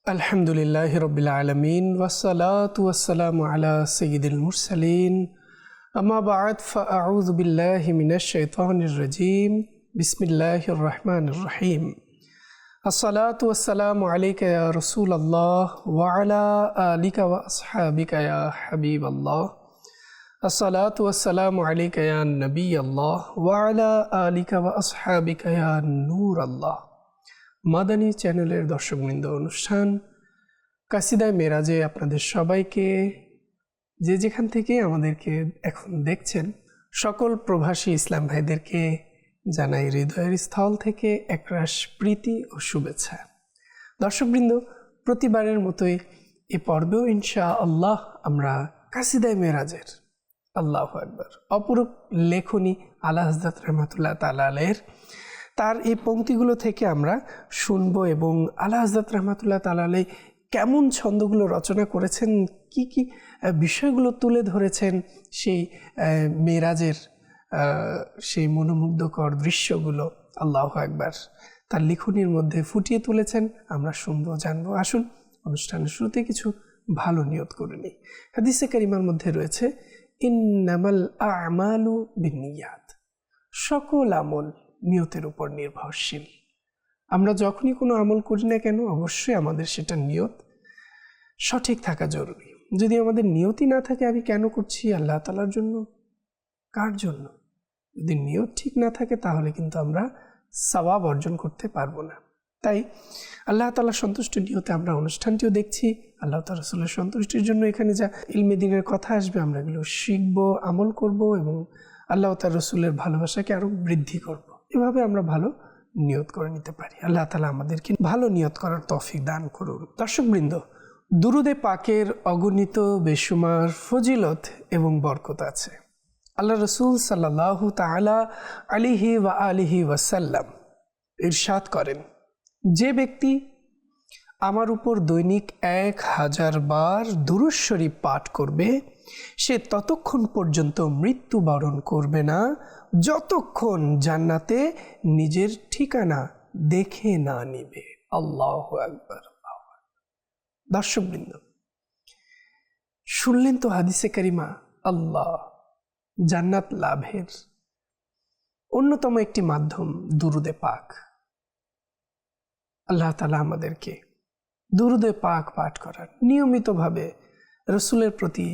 আলহামদুলিল্লাহি রাব্বিল আলামিন ওয়াসসালাতু ওয়াসসালামু আলা সাইয়্যিদিল মুরসালিন আম্মা বা'দ ফাআউযু বিল্লাহি মিনাশ শাইতানির রাজীম বিসমিল্লাহির রহমানির রহিম আসসালাতু ওয়াসসালামু আলাইকা ইয়া রাসূলাল্লাহ ওয়া আলা আলিকা ওয়া আসহাবিকা ইয়া হাবিবাল্লাহ আসসালাতু ওয়াসসালামু আলাইকা ইয়া নবিয়াল্লাহ ওয়া আলা আলিকা ওয়া আসহাবিকা ইয়া নূরাল্লাহ। মাদানী চ্যানেলের দর্শকবৃন্দ, অনুষ্ঠান কাসিদায়ে মেরাজে আপনাদের সবাইকে, যে যেখান থেকে আমাদেরকে এখন দেখছেন, সকল প্রবাসী ইসলাম ভাইদেরকে জানাই হৃদয়ের স্থল থেকে একরাশ প্রীতি ও শুভেচ্ছা। দর্শকবৃন্দ, প্রতিবারের মতোই এ পর্বেও ইনশাআল্লাহ আমরা কাসিদায়ে মেরাজের আল্লাহু আকবার অপরূপ লেখনী আলা হযরত রাহমাতুল্লাহ তাআলা আলাইহির তার এই পংক্তিগুলো থেকে আমরা শুনবো এবং আলা হযরত রাহমাতুল্লাহ তাআলা আলাইহি কেমন ছন্দগুলো রচনা করেছেন, কি কি বিষয়গুলো তুলে ধরেছেন, সেই মেরাজের সেই মনোমুগ্ধকর দৃশ্যগুলো আল্লাহু আকবার তার লিখনির মধ্যে ফুটিয়ে তুলেছেন। আমরা শুনবো, জানবো। আসুন অনুষ্ঠানের শুরুতে কিছু ভালো নিয়ত করে নিই। হাদিসে কারিমার মধ্যে রয়েছে ইন্নামাল আমালু বিন্নিয়াত, সকল আমল নিয়তের উপর নির্ভরশীল। আমরা যখনই কোনো আমল করি না কেন, অবশ্যই আমাদের সেটা নিয়ত সঠিক থাকা জরুরি। যদি আমাদের নিয়তই না থাকে, আমি কেন করছি, আল্লাহ তাআলার জন্য, কার জন্য, যদি নিয়ত ঠিক না থাকে তাহলে কিন্তু আমরা সওয়াব অর্জন করতে পারবো না। তাই আল্লাহ তাআলার সন্তুষ্ট নিয়তে আমরা অনুষ্ঠানটিও দেখছি। আল্লাহ তাআলা রাসূলের সন্তুষ্টির জন্য এখানে যা ইলমে দ্বীনের কথা আসবে, আমরা এগুলো শিখবো, আমল করব এবং আল্লাহ তাআলা রাসূলের ভালোবাসাকে আরও বৃদ্ধি করব। এভাবে আমরা ভালো নিয়ত করে নিতে পারি। আল্লাহ তাআলা আমাদেরকে ভালো নিয়ত করার তৌফিক দান করুন। দর্শকবৃন্দ, দুরুদে পাকের অগণিত বেশুমার ফজিলত এবং বরকত আছে। আল্লাহ রাসূল সাল্লাল্লাহু তাআলা আলাইহি ওয়া আলিহি ওয়াসাল্লাম ইরশাদ করেন, যে ব্যক্তি আমার উপর দৈনিক 1000 বার দুরূদ শরীফ পাঠ করবে, সে ততক্ষণ পর্যন্ত মৃত্যুবরণ করবে না যতক্ষণ জান্নাতে নিজের ঠিকানা দেখে না নিবে। আল্লাহু আকবার। দর্শকবৃন্দ, শুনলেন তো হাদিসে কারিমা। আল্লাহ জান্নাত লাভের অন্যতম একটি মাধ্যম দুরুদে পাক। আল্লাহ তাআলা আমাদেরকে দুরুদে পাক পাঠ করার, নিয়মিতভাবে রাসূলের প্রতি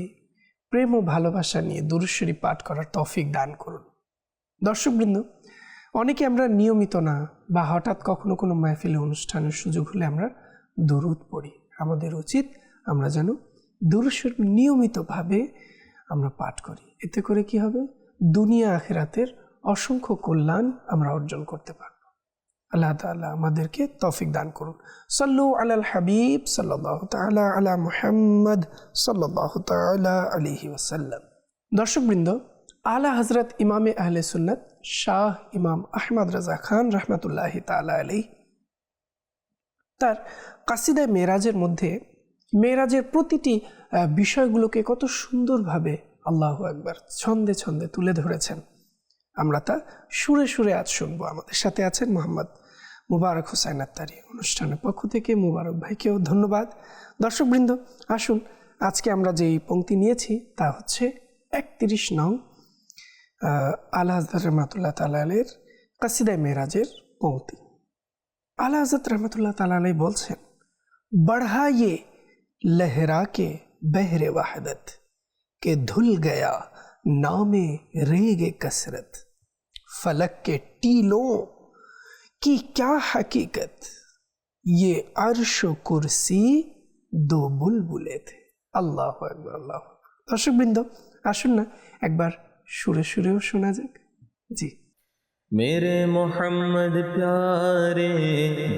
প্রেম ও ভালোবাসা নিয়ে দুরূদ শরীফ পাঠ করার তৌফিক দান করুন। দর্শকবৃন্দ, অনেকে আমরা নিয়মিত না, বা হঠাৎ কখনো কোনো মাহফিলে অনুষ্ঠানের সুযোগ হলে আমরা দুরুদ পড়ি। আমাদের উচিত আমরা যেন দুরূদ শরীফ নিয়মিতভাবে আমরা পাঠ করি। এতে করে কি হবে, দুনিয়া আখিরাতের অসংখ্য কল্যাণ আমরা অর্জন করতে পারব। আল্লাহ তাআলা আমাদেরকে তৌফিক দান করুন। সাল্লু আলাল হাবিব সাল্লাল্লাহু তাআলা আলা মুহাম্মদ সাল্লাল্লাহু তাআলা আলাইহি ওয়াসাল্লাম। দর্শকবৃন্দ, আলা হযরত ইমামে আহলে সুন্নাত শাহ ইমাম আহমদ রাজা খান রাহমাতুল্লাহি তাআলা আলাইহি তার কাসিদায়ে মেরাজের মধ্যে মেরাজের প্রতিটি বিষয়গুলোকে কত সুন্দরভাবে আল্লাহু আকবার ছন্দে ছন্দে তুলে ধরেছেন। আমরা তা সুরে সুরে আজ শুনবো। আমাদের সাথে আছেন মোহাম্মদ মুবারক হোসাইন আত্তারি। অনুষ্ঠানের পক্ষ থেকে মুবারক ভাইকেও ধন্যবাদ। দর্শকবৃন্দ, আসুন আজকে আমরা যেই পংক্তি নিয়েছি তা হচ্ছে 31 নং আলা হযরত রাহমাতুল্লাহ তাআলা আলাইহির কাসিদায়ে মেরাজের পংক্তি। আলা হযরত রাহমাতুল্লাহ তাআলা আলাইহি বলছেন, बढ़ाइए लहरा के बहरे वहदत के धुल गया नामे रेगे कसरत, फलक के टीलों की क्या हकीकत, ये अर्श कुर्सी दो बुलबुले थे। আল্লাহু আকবার, আল্লাহু আকবার। দর্শকবৃন্দ, আসুন না একবার সুরে সুরেও শোনা যাক। জি। मेरे मोहम्मद प्यारे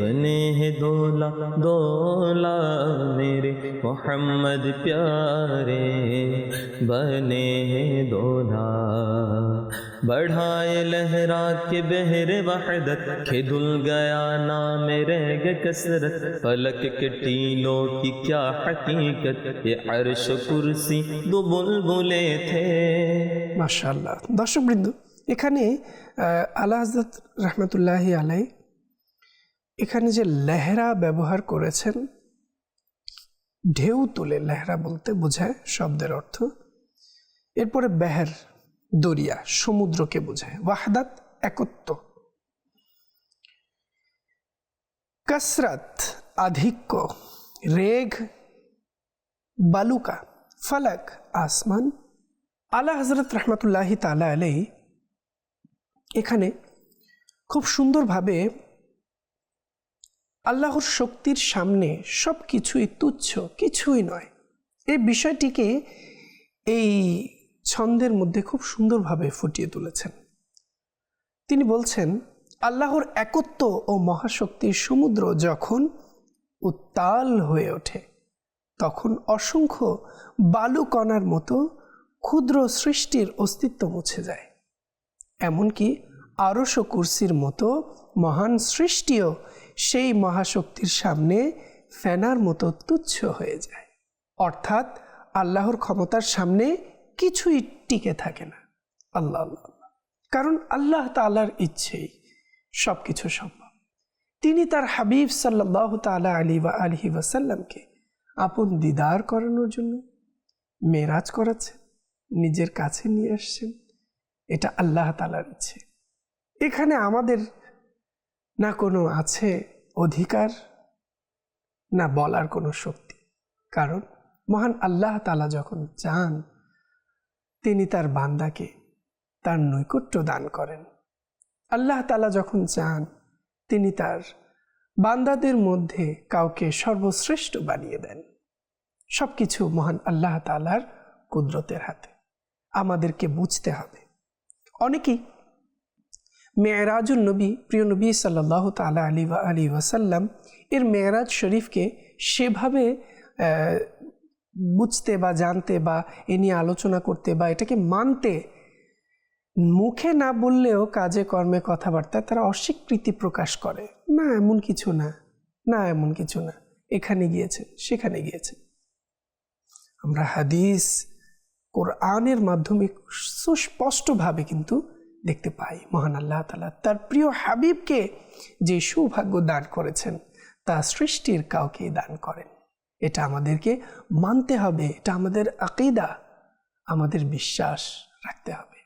बने हैं दोला दोला, मेरे मोहम्मद प्यारे बने हैं दोला, बढ़ाए लहरा के बहरे वहदत के धुल गया नाम रह कसरत, फलक के टीलों की क्या हकीकत, ये अर्श कुर्सी दो बुलबुले थे। মাশাআল্লাহ। দর্শকবৃন্দ, এখানে আলা হযরত রাহমাতুল্লাহি আলাইহি এখানে যে লেহরা ব্যবহার করেছেন, ঢেউ তুলে, লেহরা বলতে বোঝায় শব্দের অর্থ। এরপরে বেহের, দরিয়া, সমুদ্রকে বোঝায়। ওয়াহদাত, একত্ব। কসরত, আধিক্য। রেগ, বালুকা। ফলক, আসমান। আলা হযরত রহমতুল্লাহি তাআলা আলাইহি এখানে খুব সুন্দরভাবে আল্লাহর শক্তির সামনে সব কিছুই তুচ্ছ, কিছুই নয়, এই বিষয়টিকে এই ছন্দের মধ্যে খুব সুন্দরভাবে ফুটিয়ে তুলেছেন। তিনি বলছেন, আল্লাহর একত্ব ও মহাশক্তির সমুদ্র যখন উত্তাল হয়ে ওঠে তখন অসংখ্য বালুকণার মতো ক্ষুদ্র সৃষ্টির অস্তিত্ব মুছে যায়। এমনকি আরশ ও কুরসির মতো মহান সৃষ্টিও সেই মহাশক্তির সামনে ফেনার মতো তুচ্ছ হয়ে যায়। অর্থাৎ আল্লাহর ক্ষমতার সামনে কিছুই টিকে থাকে না। আল্লাহ আল্লাহ, কারণ আল্লাহ তাআলার ইচ্ছেই সব কিছু সম্ভব। তিনি তার হাবিব সাল্লাল্লাহু তাআলা আলাইহি ওয়াসাল্লামকে আপন দিদার করানোর জন্য মেরাজ করাচ্ছেন, নিজের কাছে নিয়ে আসছেন। এটা আল্লাহ তাআলার ইচ্ছে। এখানে আমাদের না কোনো আছে অধিকার, না বলার কোনো শক্তি। কারণ মহান আল্লাহ তাআলা যখন চান তিনি তার বান্দাকে তার নৈকট্য দান করেন। আল্লাহ তাআলা যখন চান তিনি তার বান্দাদের মধ্যে কাউকে সর্বশ্রেষ্ঠ বানিয়ে দেন। সব কিছু মহান আল্লাহ তাআলার কুদরতের হাতে। আমাদেরকে বুঝতে হবে। অনেকেই মেরাজুন নবী, প্রিয় নবী সাল্লাল্লাহু তাআলা আলাইহি ওয়াসাল্লাম এর মেরাজ শরীফকে সেভাবে বুঝতে বা জানতে বা এ নিয়ে আলোচনা করতে বা এটাকে মানতে, মুখে না বললেও কাজে কর্মে কথাবার্তায় তারা অস্বীকৃতি প্রকাশ করে। না এমন কিছু না, না এমন কিছু না, এখানে গিয়েছে সেখানে গিয়েছে। আমরা হাদিস, কোরআনের মাধ্যমে সুস্পষ্টভাবে কিন্তু দেখতে পাই মহান আল্লাহ তাআলা তার প্রিয় হাবিবকে যে সৌভাগ্য দান করেছেন তা সৃষ্টির কাউকে দান করেন। এটা আমাদেরকে মানতে হবে, এটা আমাদের আকীদা, আমাদের বিশ্বাস রাখতে হবে।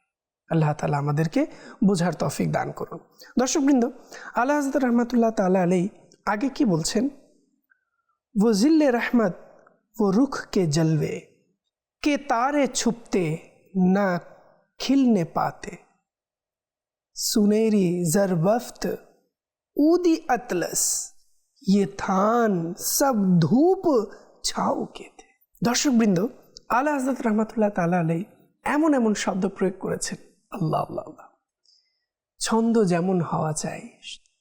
আল্লাহ তাআলা আমাদেরকে বোঝার তৌফিক দান করুন। দর্শকবৃন্দ, আলা হযরত রহমাতুল্লাহ তাআলা আলাইহি আগে কি বলছেন? वो ज़िल्ले रहमत वो रुख के जलवे के तारे छुपते ना खिलने पाते, सुनहरी ज़रबफ्त ऊदी अतलस ये थान सब धूप छाओ के थे। দর্শকবৃন্দ, আলা হযরত রহমাতুল্লাহ তাআলা আলাইহি এমন এমন শব্দ প্রয়োগ করেছেন, আল্লাহ আল্লাহ আল্লাহ। ছন্দ যেমন হওয়া চাই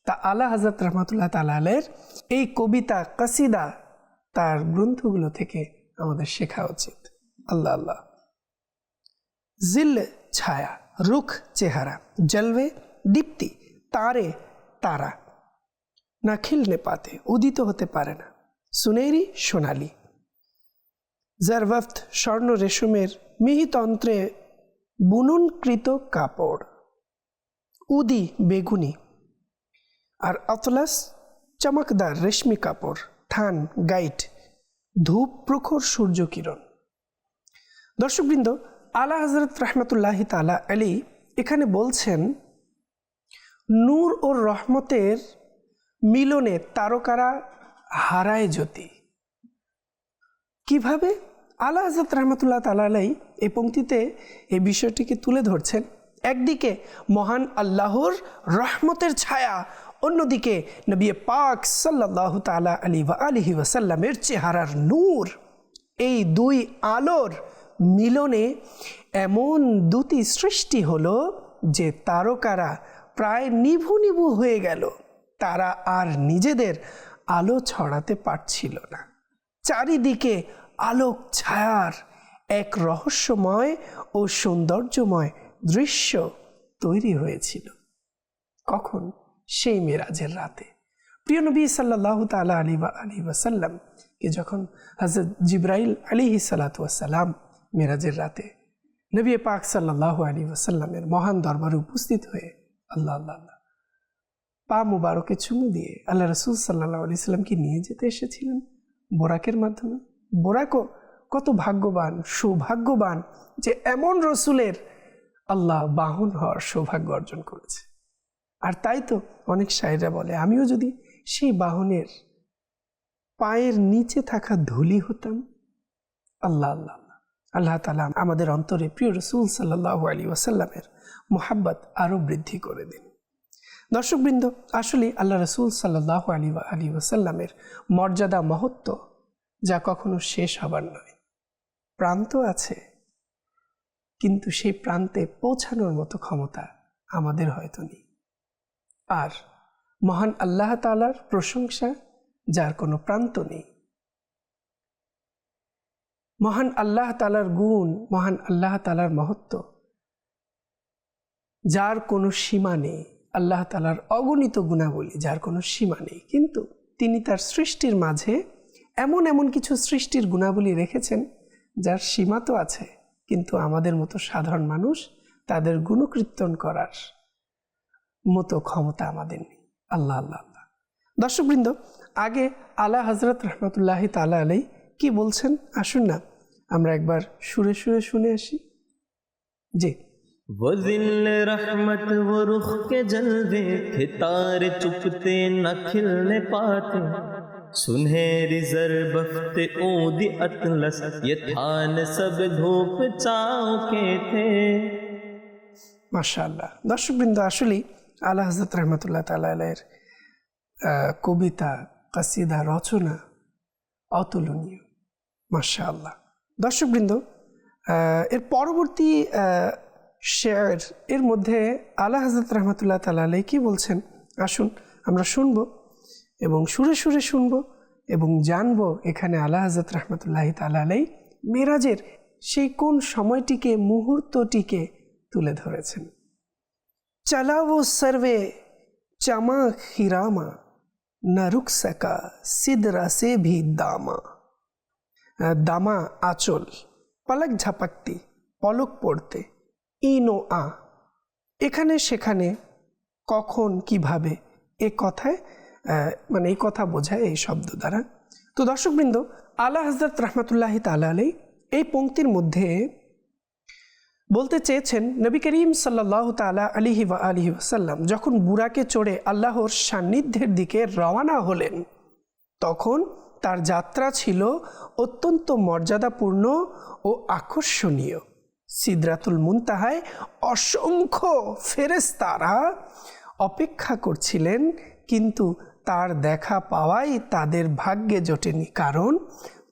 তা আলা হযরত রহমাতুল্লাহ তাআলা আলাইহির এই কবিতা, কাসিদা, তার গ্রন্থগুলো থেকে আমাদের শেখা উচিত। আল্লাহ আল্লাহ। জিল, ছায়া। রুখ, চেহারা। জলবে, দীপ্তি। তারে, তারা। না খিলনে পাতে, উদিত হতে পারে না। সুনেরি, সোনালি। জারওয়ফত, স্বর্ণ রেশমের মিহিতন্ত্রে বুননকৃত কাপড়। উদি, বেগুনি। আর আতলাস, চমকদার রেশমি কাপড়। থান, গাইড, ধূপ প্রখর সূর্য কিরণ। দর্শকবৃন্দ, আলা হযরত রহমতুল্লাহি তাআলা আলাইহি এখানে বলছেন নূর ও রহমতের মিলনে তারকারা হারায় জ্যোতি। কিভাবে? আলা হযরত রহমতুল্লাহ তাআলা আলাইহি এই পংক্তিতে এই বিষয়টিকে তুলে ধরছেন। একদিকে মহান আল্লাহর রহমতের ছায়া, অন্যদিকে নবী পাক সাল্লাল্লাহু তাআলা আলাইহি ওয়াসাল্লামের চেহারার নূর। এই দুই আলোর মিলনে এমন দুটি সৃষ্টি হলো যে তারকারা প্রায় নিভু নিভু হয়ে গেল। তারা আর নিজেদের আলো ছড়াতে পারছিল না। চারিদিকে আলোক ছায়ার এক রহস্যময় ও সৌন্দর্যময় দৃশ্য তৈরি হয়েছিল। কখন? সেই মেরাজের রাতে। প্রিয় নবী সাল্লাল্লাহু তাআলা আলাইহি ওয়াসাল্লাম কে যখন হযরত জিবরাইল আলাইহিস সালাতু ওয়াস সালাম মেরাজের রাতে নবী পাক সাল্লাল্লাহু আলাইহি ওয়াসাল্লামের মহান দরবারে উপস্থিত হয়ে আল্লাহ আল্লাহ আল্লাহ পা মুবারকে চুমু দিয়ে আল্লাহ রাসূল সাল্লাল্লাহু আলাইহি ওয়াসাল্লামকে নিয়ে যেতে এসেছিলেন বোরাকের মাধ্যমে। বোরাকও কত ভাগ্যবান, সৌভাগ্যবান যে এমন রসুলের আল্লাহ বাহন হওয়ার সৌভাগ্য অর্জন করেছে। আর তাই তো অনেক শায়েররা বলে, আমিও যদি সেই বাহনের পায়ের নিচে থাকা ধুলি হতাম। আল্লাহ আল্লাহ আল্লাহ তাআলা আমাদের অন্তরে প্রিয় রসুল সাল্লাল্লাহু আলাইহি ওয়াসাল্লামের মোহাব্বত আরও বৃদ্ধি করে দিন। দর্শকবৃন্দ, আসলে আল্লাহ রসুল সাল্লাল্লাহু আলাইহি ওয়াসাল্লামের মর্যাদা মহত্ব যা কখনো শেষ হবার নয়। প্রান্ত আছে, কিন্তু সেই প্রান্তে পৌঁছানোর মতো ক্ষমতা আমাদের হয়তো নেই। আর মহান আল্লাহ তাআলার প্রশংসা যার কোনো প্রান্ত নেই, মহান আল্লাহ তাআলার গুণ, মহান আল্লাহ তাআলার মহত্ব যার কোনো সীমা নেই। আল্লাহ তাআলার অগণিত গুণাবলী যার কোনো সীমা নেই, কিন্তু তিনি তার সৃষ্টির মাঝে এমন এমন কিছু সৃষ্টির গুণাবলী রেখেছেন যার সীমা তো আছে, কিন্তু আমাদের মতো সাধারণ মানুষ তাদের গুণকীর্তন করার মতো ক্ষমতা আমাদের নেই। আল্লাহ আল্লাহ আল্লাহ। দর্শকবৃন্দ, আগে আলা হযরত রহমতুল্লাহি তাআলা আলাইহি কি বলছেন, আসুন না আমরা একবার সুরে সুরে শুনে আসি। জি, वो जिल रहमत वो रुख के जलवे थे, तारे चुपते न खिलने पाते, सुनहरी ज़रबफ्त ऊदी अतलस, ये थान सब धूप चाव के थे। মাশাআল্লাহ। দর্শকবৃন্দ, আসলে আলা হযরত রহমতুল্লাহ তাআলা আলাইহির কবিতা, কাসিদা, রচনা অতুলনীয়। মাশাআল্লাহ। দর্শকবৃন্দ, এর পরবর্তী শেয়ার এর মধ্যে আলা হযরত রহমতুল্লাহ তাআলা আলাইহি কি বলছেন, আসুন আমরা শুনব এবং সুরে সুরে শুনব এবং জানব এখানে আলা হযরত রহমতুল্লাহি তাআলা আলাইহি মেরাজের সেই কোন সময়টিকে, মুহূর্তটিকে তুলে ধরেছেন। চলা वो सर्वे चमा खिरामा, न रुक सका सिदरा से भी दामा। दामा आंचल, पलक झपकती, पलक पड़ते, ইনো আ, এখানে সেখানে কখন কিভাবে এ কথায় মানে এই কথা বোঝায় এই শব্দ দ্বারা। তো দর্শকবৃন্দ, আলা হযরত রহমতুল্লাহি তাআলা আলাইহি এই পংক্তির মধ্যে বলতে চেয়েছেন, নবী করিম সাল্লাল্লাহু তাআলা আলাইহি ওয়া আলিহি ওয়াসাল্লাম যখন বুরাকে চড়ে আল্লাহর সান্নিধ্যের দিকে রওনা হলেন, তখন তার যাত্রা ছিল অত্যন্ত মর্যাদাপূর্ণ ও আকর্ষণীয়। সিদরাতুল মুনতাহায় অসংখ্য ফেরেশতারা অপেক্ষা করছিলেন, কিন্তু তার দেখা পাওয়াই তাদের ভাগ্যে জোটেনি, কারণ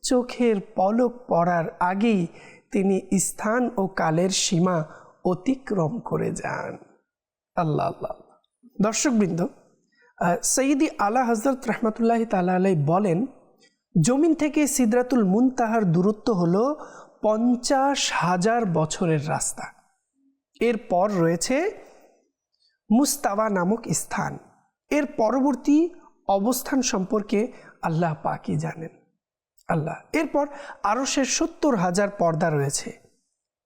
চোখের পলক পড়ার আগেই তিনি স্থান ও কালের সীমা অতিক্রম করে যান। আল্লাহ আল্লাহ। দর্শকবৃন্দ, সৈয়দি আলা হযরত রহমতুল্লাহি তাআলা আলাইহি বলেন, জমিন থেকে সিদরাতুল মুনতাহার দূরত্ব হলো 50,000 বছরের রাস্তা। এরপর রয়েছে মুস্তাওয়া নামক স্থান। এর পরবর্তী অবস্থান সম্পর্কে আল্লাহ পাকই জানেন। আল্লাহ। এরপর আরশের 70,000 পর্দা রয়েছে।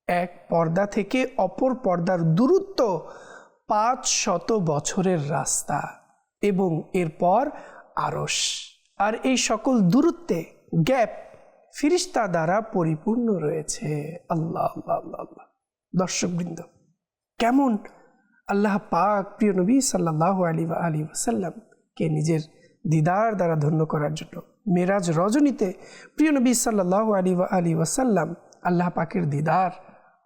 এক পর্দা থেকে অপর পর্দার দূরত্ব 500 বছরের রাস্তা এবং এরপর আরশ। আর এই সকল দূরত্বে গ্যাপ ফিরিস্তা দ্বারা পরিপূর্ণ রয়েছে। আল্লাহ আল্লাহ আল্লাহ আল্লাহ। দর্শকবৃন্দ, কেমন আল্লাহ পাক প্রিয় নবী সাল্লাল্লাহু আলাইহি ওয়াসাল্লামকে নিজের দিদার দ্বারা ধন্য করার জন্য মেরাজ রজনীতে প্রিয় নবী সাল্লাল্লাহু আলাইহি ওয়াসাল্লাম আল্লাহ পাকের দিদার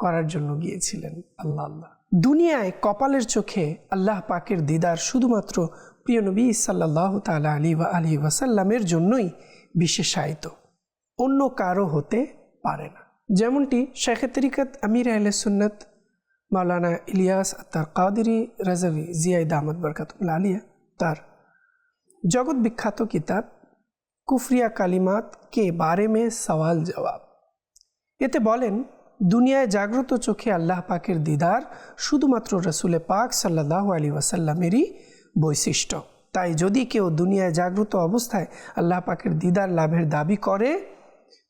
করার জন্য গিয়েছিলেন। আল্লাহ আল্লাহ। দুনিয়ায় কপালের চোখে আল্লাহ পাকের দিদার শুধুমাত্র প্রিয় নবী সাল্লাল্লাহু তাআলা আলাইহি ওয়াসাল্লামের জন্যই বিশেষায়িত, অন্য কারো হতে পারে না। যেমনটি শেখ তরিকত আমির আহলে সুন্নাত মাওলানা ইলিয়াস আত্তার কাদেরি রাজাভি জিয়াই দামাত বরকাতুল্লাহ আলিয়া তার জগৎ বিখ্যাত কিতাব কুফরিয়া কালিমাত কে বারে মে সওয়াল জবাব, এতে বলেন, দুনিয়ায় জাগ্রত চোখে আল্লাহ পাকের দিদার শুধুমাত্র রসুল পাক সাল্লাল্লাহু আলাইহি ওয়াসাল্লামেরই বৈশিষ্ট্য। তাই যদি কেউ দুনিয়ায় জাগ্রত অবস্থায় আল্লাহ পাকের দিদার লাভের দাবি করে,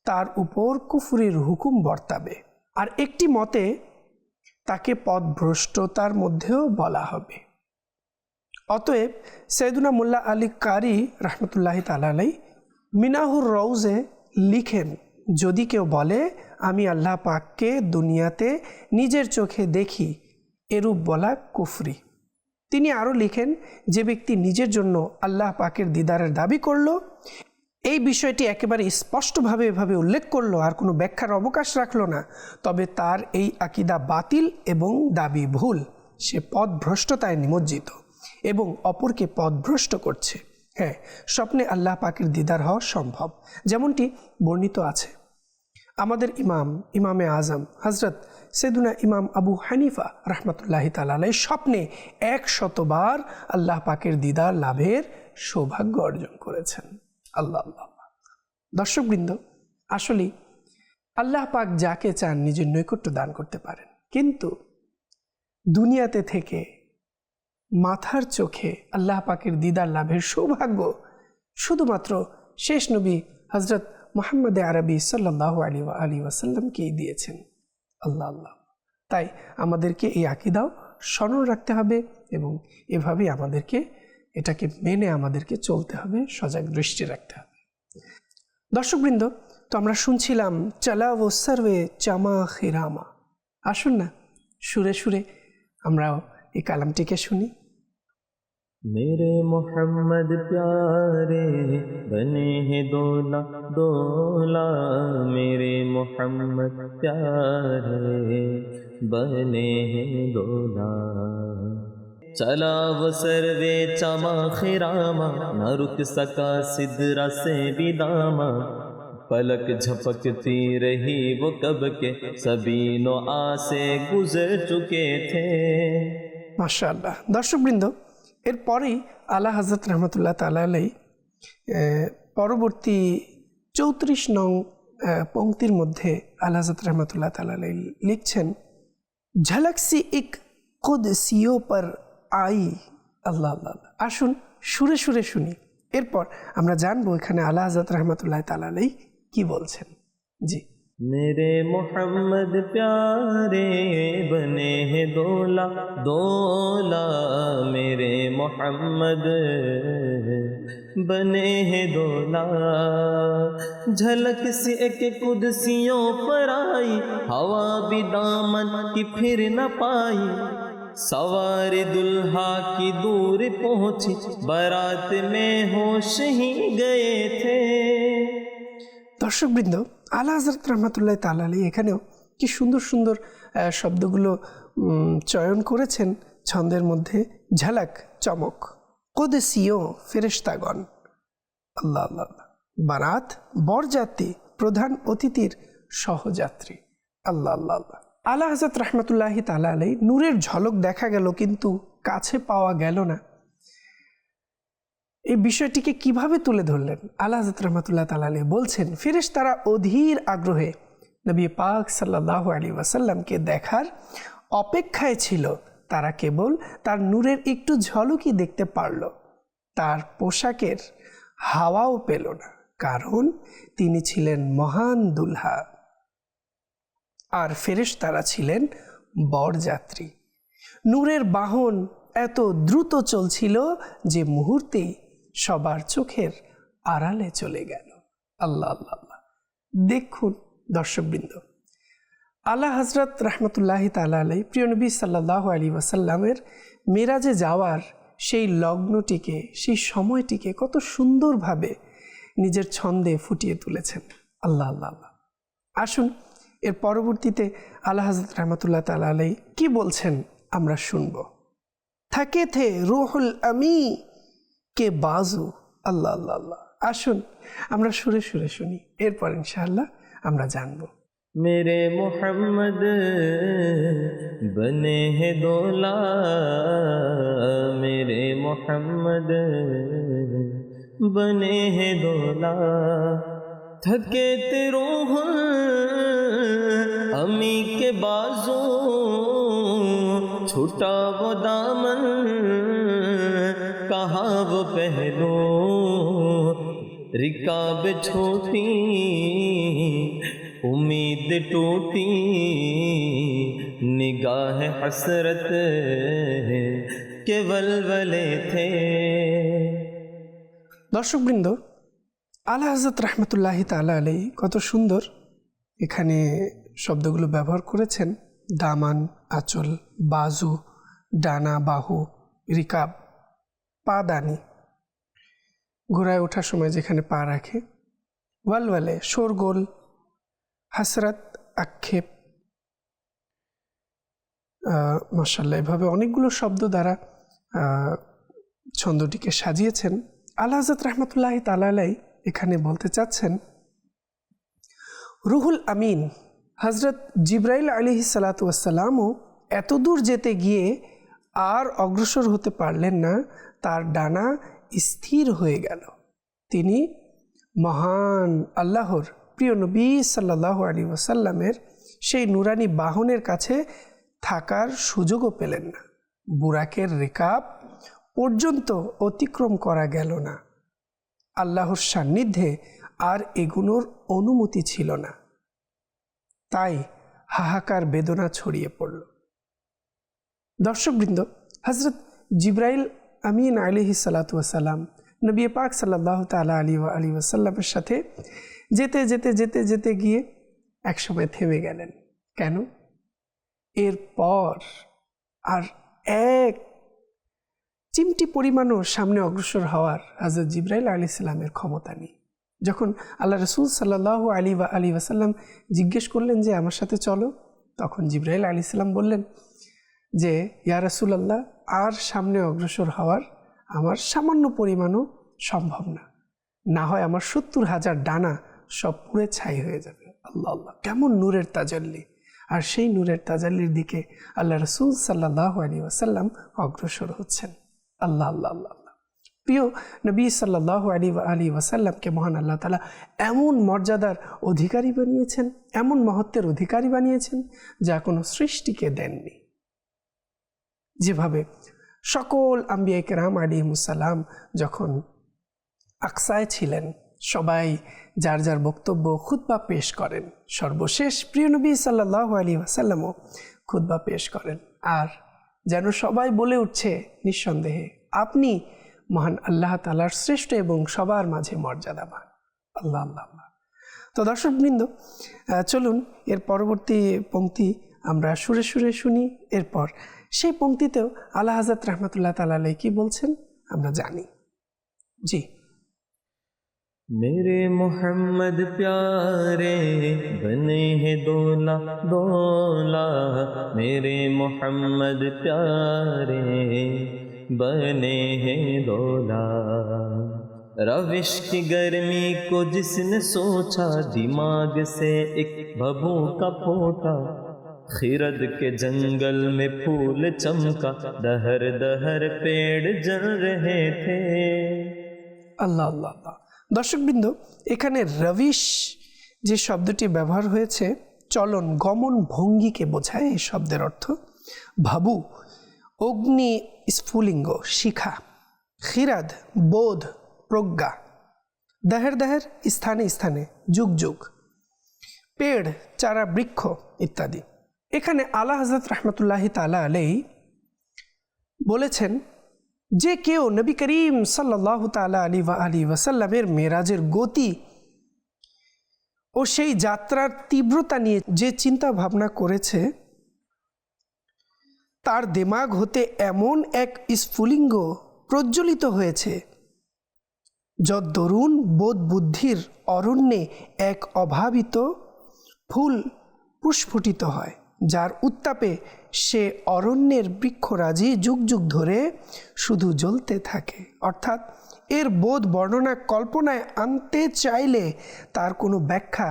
তার উপর কুফরির হুকুম বর্তাবে। আর একটি মতে তাকে পথভ্রষ্টতার মধ্যেও বলা হবে। অতএব সৈয়দুনা মোল্লা আলী কারি রহমতুল্লাহি তাআলা আলাইহি মিনাহুর রৌজে লিখেন যদি কেউ বলে আমি আল্লাহ পাককে দুনিয়াতে নিজের চোখে দেখি, এরূপ বলা কুফরি। তিনি আরও লিখেন, যে ব্যক্তি নিজের জন্য আল্লাহ পাকের দিদারের দাবি করলো, এই বিষয়টি একেবারে স্পষ্টভাবে এভাবে উল্লেখ করলো, আর কোনো ব্যাখ্যার অবকাশ রাখলো না, তবে তার এই আকিদা বাতিল এবং দাবি ভুল। সে পথভ্রষ্টতায় নিমজ্জিত এবং অপরকে পথভ্রষ্ট করছে। হ্যাঁ, স্বপ্নে আল্লাহ পাকের দিদার হওয়া সম্ভব, যেমনটি বর্ণিত আছে। আমাদের ইমামে আজম হজরত সৈয়দুনা ইমাম আবু হানিফা রহমতুল্লাহি তাআলা আলাইহি স্বপ্নে 100 বার আল্লাহ পাকের দিদার লাভের সৌভাগ্য অর্জন করেছেন। আল্লাহ আল্লাহ। দর্শকবৃন্দ, আসলে আল্লাহ পাক যাকে চান নিজের নৈকট্য দান করতে পারেন, কিন্তু দুনিয়াতে থেকে মাথার চোখে আল্লাহ পাকের দিদার লাভের সৌভাগ্য শুধুমাত্র শেষ নবী হজরত মুহাম্মদ আরবি সাল্লাল্লাহু আলাইহি ওয়াসাল্লামকেই দিয়েছেন। আল্লাহ আল্লাহ। তাই আমাদেরকে এই আকীদাও স্মরণ রাখতে হবে এবং এভাবেই এটাকে মেনে আমাদেরকে চলতে হবে, সজাগ দৃষ্টি রাখতে হবে। দর্শকবৃন্দ, তো আমরা শুনছিলাম চালা ও সার্ভে চামা খিরামা। আসুন না সুরে সুরে আমরাও এই কালামটিকে শুনি। मेरे मोहम्मद प्यारे बने हैं दोला दोला, मेरे मोहम्मद प्यारे बने हैं दोला। चला वो सर्वे चमा खिरामा, न रुक सका सिदरा से भी दामा। पलक झपकती रही वो कब के, सभी नो आसे गुजर चुके थे। माशाअल्लाह। दर्शकबृंद, এরপরেই আলা হযরত রহমতুল্লাহ তাআলা আলাইহি পরবর্তী 34 নং পংক্তির মধ্যে আলা হযরত রহমতুল্লাহ তাআলা আলাইহি লিখছেন, ঝলক সি এক কুদসিও পর আই। আল্লাহ আল্লাহ। আসুন সুরে সুরে শুনি, এরপর আমরা জানবো এখানে আলা হযরত রহমতুল্লাহ তাআলা আলাইহি কি বলছেন। জি। मेरे मोहम्मद प्यारे बने हैं दोला दोला, मेरे मोहम्मद बने हैं दोला। झलक सी एक कुदसियों पर आई, हवा भी दामन की फिर न पाई। सवार दुल्हा की दूर पहुंची, बारात में होश ही गए थे। দর্শকবৃন্দ, আলা হযরত রহমতুল্লাহ তাআলা আলাইহি এখানেও কি সুন্দর সুন্দর শব্দগুলো চয়ন করেছেন ছন্দের মধ্যে। ঝলক চমক, কুদসিও ফেরেশতাগণ, আল্লাহ আল্লাহ। বারাত বরযাত্রী, প্রধান অতিথির সহযাত্রী, আল্লাহ আল্লাহ আল্লাহ। আলা হযরত রহমতুল্লাহ তাআলা আলাইহি নূরের ঝলক দেখা গেল কিন্তু কাছে পাওয়া গেল না। এই বিষয়টিকে কিভাবে তুলে ধরলেন? আলা হযরত রহমতুল্লাহ তাআলা আলাইহি বলছেন, ফেরেশতারা অধীর আগ্রহে নবী পাক সাল্লাল্লাহু আলাইহি ওয়াসাল্লামকে দেখার অপেক্ষায় ছিল। তারা কেবল তার নূরের একটু ঝলকই দেখতে পারল, তার পোশাকের হাওয়াও পেল না, কারণ তিনি ছিলেন মহান দুলহা আর ফেরেশতারা ছিলেন বরযাত্রী। নূরের বাহন এত দ্রুত চলছিল যে মুহূর্তেই সবার চোখের আড়ালে চলে গেল। আল্লাহ আল্লাহ আল্লাহ। দেখুন দর্শকবৃন্দ, আলা হযরত রহমতুল্লাহ তাআলা আলাইহি প্রিয় নবী সাল্লাল্লাহু আলাইহি ওয়াসাল্লামের মেরাজে যাওয়ার সেই লগ্নটিকে, সেই সময়টিকে কত সুন্দরভাবে নিজের ছন্দে ফুটিয়ে তুলেছেন। আল্লাহ আল্লাহ আল্লাহ। আসুন এর পরবর্তীতে আলা হযরত রহমতুল্লাহ তাআলা আলাইহি কি বলছেন আমরা শুনব। থাকে থে রুহুল আমি কে বাজু। আল্লাহ আল্লাহ আল্লাহ। আসুন আমরা সুরে সুরে শুনি, এরপর ইনশাআল্লাহ আমরা জানব। मेरे मोहम्मद बने हैं दोला, मेरे मोहम्मद बने हैं दोला। थके तेरो अमी के बाजू, छूटा वो दामन कहाँ वो पहलू। रिकाब छोटी उम्मीद टूटी, निगाह हसरत के वलवले थे। দর্শকবৃন্দ, আলা হযরত রহমতুল্লাহ তাআলা আলাইহি কত সুন্দর এখানে শব্দগুলো ব্যবহার করেছেন দামান, আঁচল, বাজু, ডানা, বাহু, রিকাব, পাদানি, ঘোড়ায় ওঠার সময় যেখানে পা রাখে, ওয়ালওয়ালে শোরগোল, হাসরাত আক্ষেপ। মাশাআল্লাহ, এভাবে অনেকগুলো শব্দ দ্বারা ছন্দটিকে সাজিয়েছেন। আলা হযরত রাহমাতুল্লাহি তাআলা আলাইহি এখানে বলতে চাচ্ছেন রুহুল আমিন হযরত জিবরাইল আলাইহিস সালাতু ওয়াস সালামও এত দূর যেতে গিয়ে আর অগ্রসর হতে পারলেন না, তার ডানা স্থির হয়ে গেল। তিনি মহান আল্লাহর প্রিয় নবী সাল্লাল্লাহু আলাইহি ওয়াসাল্লামের সেই নুরানি বাহনের কাছে থাকার সুযোগও পেলেন না। বুরাকের রিকাব পর্যন্ত অতিক্রম করা গেল না। আল্লাহর সান্নিধ্যে আর এগুনোর অনুমতি ছিল না। তাই হাহাকার বেদনা ছড়িয়ে পড়ল। দর্শকবৃন্দ, হযরত জিবরাইল আমিন আলাইহিস সালাতু ওয়াস সালাম নবী পাক সাল্লাল্লাহু তাআলা আলাইহি ওয়াসাল্লামের সাথে যেতে যেতে যেতে যেতে গিয়ে একসময় থেমে গেলেন। কেন? এরপর আর এক চিমটি পরিমাণও সামনে অগ্রসর হওয়ার হযরত জিবরাইল আলাইহিস সালামের ক্ষমতা নেই। যখন আল্লাহ রাসূল সাল্লাল্লাহু আলাইহি ওয়াসাল্লাম জিজ্ঞেস করলেন যে আমার সাথে চলো, তখন জিবরাইল আলাইহিস সালাম বললেন যে ইয়া রাসূলুল্লাহ, আর সামনে অগ্রসর হওয়ার আমার সামান্য পরিমাণও সম্ভব না, না হয় আমার ৭০,০০০ ডানা সব পুড়ে ছাই হয়ে যাবে। আল্লাহ আল্লাহ, কেমন নূরের তাজাল্লি! আর সেই নূরের তাজাল্লির দিকে আল্লাহ রাসূল সাল্লাল্লাহু আলাইহি ওয়াসাল্লাম অগ্রসর হচ্ছেন। আল্লাহ আল্লাহ আল্লাহ আল্লাহ। প্রিয় নবী সাল্লাল্লাহু আলাইহি ওয়াসাল্লামকে মহান আল্লাহ তাআলা এমন মর্যাদার অধিকারী বানিয়েছেন, এমন মহত্বের অধিকারী বানিয়েছেন যা কোনো সৃষ্টিকে দেননি। যেভাবে সকল আম্বিয়া কেরাম আলাইহিমুস সালাম যখন আকসায় ছিলেন, সবাই যার যার বক্তব্য খুতবা পেশ করেন, সর্বশেষ প্রিয় নবী সাল্লাল্লাহু আলাইহি ওয়াসাল্লামও খুতবা পেশ করেন। আর যেন সবাই বলে উঠছে নিঃসন্দেহে আপনি মহান আল্লাহ তাআলার শ্রেষ্ঠ এবং সবার মাঝে মর্যাদাবান। আল্লাহ আল্লাহ আল্লাহ। তো দর্শকবৃন্দ, চলুন এর পরবর্তী পংক্তি আমরা সুরে সুরে শুনি। এরপর সেই পংক্তিতেও আলা হযরত রাহমাতুল্লাহ তাআলা আলাইহি কি বলছেন আমরা জানি। জি। मेरे मोहम्मद प्यारे बने हैं दोला दोला, मेरे मोहम्मद प्यारे बने हैं दोला। रविश की गर्मी को जिसने सोचा, दिमाग से एक भभू का फोटा, खिरद के जंगल में फूल चमका, दहर दहर पेड़ जल रहे थे। আল্লাহ আল্লাহ আল্লাহ। দর্শকবৃন্দ, এখানে রবিশ যে শব্দটি ব্যবহার হয়েছে চলন, গমন, ভঙ্গিকে বোঝায়। এই শব্দের অর্থ ভাবু, অগ্নি স্ফুলিঙ্গ, শিখা, খিরাদ বোধ, প্রজ্ঞা, দেহের দেহের স্থানে স্থানে, যুগ যুগ, পেড় চারা, বৃক্ষ ইত্যাদি। এখানে আলা হযরত রাহমাতুল্লাহি তাআলা আলাইহি বলেছেন যে কেউ নবী করিম সাল্লাল্লাহু তাআলা আলাইহি ওয়াসাল্লামের মেরাজের গতি ও সেই যাত্রার তীব্রতা নিয়ে যে চিন্তা ভাবনা করেছে, তার দিমাগ হতে এমন এক স্ফুলিঙ্গ প্রজ্বলিত হয়েছে যত দরুন বোধ বুদ্ধির অরণ্যে এক অভাবিত ফুল পুষ্পটিত হয়, যার উত্তাপে সে অরণ্যের বৃক্ষরাজি যুগ যুগ ধরে শুধু জ্বলতে থাকে। অর্থাৎ এর বোধ বর্ণনা কল্পনায় আনতে চাইলে তার কোনো ব্যাখ্যা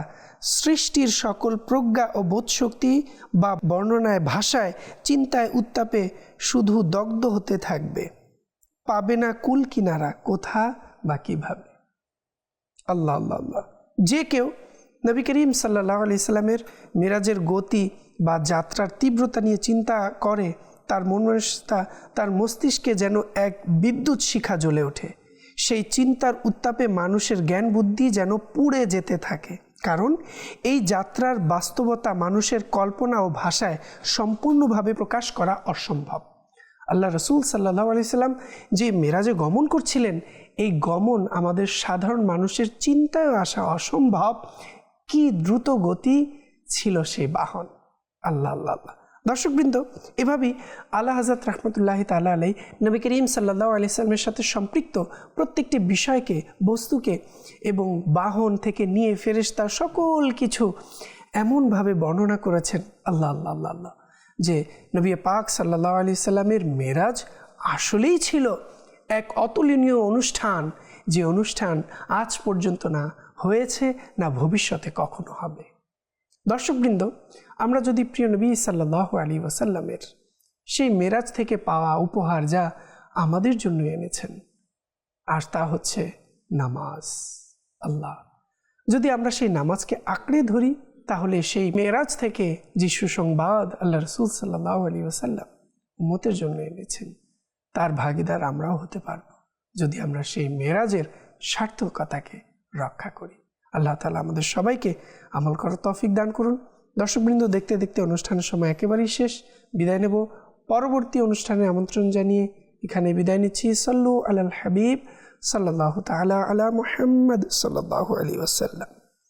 সৃষ্টির সকল প্রজ্ঞা ও বোধশক্তি বা বর্ণনায়, ভাষায়, চিন্তায়, উত্তাপে শুধু দগ্ধ হতে থাকবে, পাবে না কুল কিনারা, কোথা বা কীভাবে। আল্লাহ আল্লাহ আল্লাহ। যে কেউ নবী করিম সাল্লাল্লাহু আলাইহি সাল্লামের মেরাজের গতি বা যাত্রার তীব্রতা নিয়ে চিন্তা করে, তার মনস্তা, তার মস্তিষ্কে যেন এক বিদ্যুৎ শিখা জ্বলে ওঠে। সেই চিন্তার উত্তাপে মানুষের জ্ঞান বুদ্ধি যেন পুড়ে যেতে থাকে, কারণ এই যাত্রার বাস্তবতা মানুষের কল্পনা ও ভাষায় সম্পূর্ণভাবে প্রকাশ করা অসম্ভব। আল্লাহ রাসূল সাল্লাল্লাহু আলাইহি সাল্লাম যে মেরাজে গমন করছিলেন, এই গমন আমাদের সাধারণ মানুষের চিন্তায় আসা অসম্ভব, কি দ্রুত গতি ছিল সেই বাহন। আল্লাহ আল্লাহ আল্লাহ। দর্শকবৃন্দ, এভাবেই আলা হযরত রহমতুল্লাহি তাআলা আলাইহি নবী করিম সাল্লাল্লাহু আলাইহি সাল্লামের সাথে সম্পৃক্ত প্রত্যেকটি বিষয়কে, বস্তুকে এবং বাহন থেকে নিয়ে ফেরেশতা সকল কিছু এমনভাবে বর্ণনা করেছেন, আল্লাহ আল্লাহ আল্লাহ আল্লাহ, যে নবী পাক সাল্লাল্লাহু আলাইহি সাল্লামের মেরাজ আসলেই ছিল এক অতুলনীয় অনুষ্ঠান, যে অনুষ্ঠান আজ পর্যন্ত না হয়েছে, না ভবিষ্যতে কখনো হবে। দর্শকবৃন্দ, আমরা যদি প্রিয় নবী সাল্লাল্লাহু আলাইহি ওয়াসাল্লামের সেই মেরাজ থেকে পাওয়া উপহার যা আমাদের জন্য এনেছেন, আর তা হচ্ছে নামাজ, আল্লাহ, যদি আমরা সেই নামাজকে আঁকড়ে ধরি, তাহলে সেই মেরাজ থেকে যে সুসংবাদ আল্লাহ রাসূল সাল্লাল্লাহু আলাইহি ওয়াসাল্লাম উম্মতের জন্য এনেছেন, তার ভাগীদার আমরাও হতে পারব, যদি আমরা সেই মেরাজের সার্থকতাকে রক্ষা করি। আল্লাহ তাআলা আমাদের সবাইকে আমল করার তৌফিক দান করুন। দর্শকবৃন্দ, দেখতে দেখতে অনুষ্ঠানের সময় একেবারেই শেষ। বিদায় নেব। পরবর্তী অনুষ্ঠানে আমন্ত্রণ জানিয়ে এখানে বিদায় নিচ্ছি। সাল্লু আলাল হাবিব সাল্লাল্লাহু তাআলা আলা মুহাম্মদ সাল্লাল্লাহু আলাইহি ওয়াসাল্লাম।